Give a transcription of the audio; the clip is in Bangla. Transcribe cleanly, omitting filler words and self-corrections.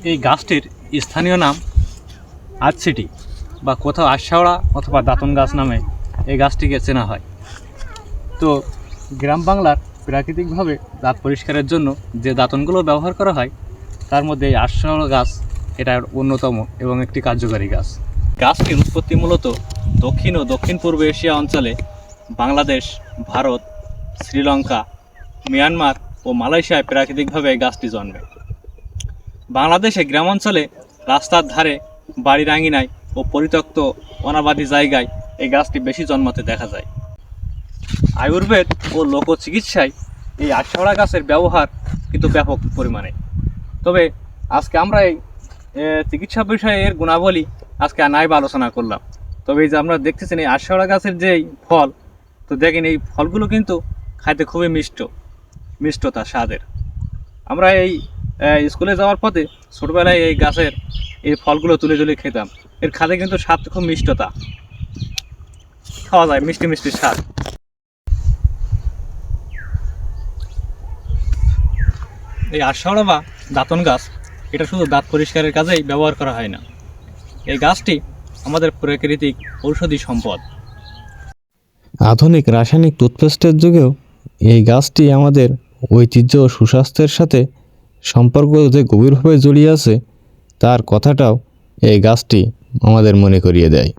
এই গাছটির স্থানীয় নাম আজসিটি বা কোথাও আশাওড়া অথবা দাঁতন গাছ নামে এই গাছটিকে চেনা হয়। তো গ্রাম বাংলার প্রাকৃতিকভাবে দাঁত পরিষ্কারের জন্য যে দাঁতনগুলো ব্যবহার করা হয় তার মধ্যে এই আশাওড়া গাছ এটা অন্যতম এবং একটি কার্যকারী গাছ। গাছটির উৎপত্তি মূলত দক্ষিণ ও দক্ষিণ পূর্ব এশিয়া অঞ্চলে বাংলাদেশ, ভারত, শ্রীলঙ্কা, মিয়ানমার ও মালয়েশিয়ায় প্রাকৃতিকভাবে এই গাছটি জন্মে। বাংলাদেশে গ্রামাঞ্চলে রাস্তার ধারে, বাড়ির আঙিনায় ও পরিত্যক্ত অনাবাদি জায়গায় এই গাছটি বেশি জন্মাতে দেখা যায়। আয়ুর্বেদ ও লোকচিকিৎসায় এই আশাওড়া গাছের ব্যবহার কিন্তু ব্যাপক পরিমাণে। তবে আজকে আমরা এই চিকিৎসা বিষয়ে এর গুণাবলী আজকে নাইবা আলোচনা করলাম। তবে এই যে আমরা দেখতেছেন এই আশাওড়া গাছের যেই ফল, তো দেখেন এই ফলগুলো কিন্তু খাইতে খুবই মিষ্টতা স্বাদের। আমরা এই স্কুলে যাওয়ার পথে ছোটবেলায় এই গাছের এই ফলগুলো তুলে তুলে খেতাম। এর খাতে কিন্তু স্বাদ খুব মিষ্টতা, খাওয়া যায় মিষ্টি মিষ্টি স্বাদ। এই আশাওড়া বা দাঁতন গাছ এটা শুধু দাঁত পরিষ্কারের কাজেই ব্যবহার করা হয় না, এই গাছটি আমাদের প্রাকৃতিক ঔষধি সম্পদ। আধুনিক রাসায়নিক টুথপেস্টের যুগেও এই গাছটি আমাদের ঐতিহ্য ও সুস্বাস্থ্যের সাথে সম্পর্ক যে গভীরভাবে জড়িয়ে আছে তার কথাটাও এই গাছটি আমাদের মনে করিয়ে দেয়।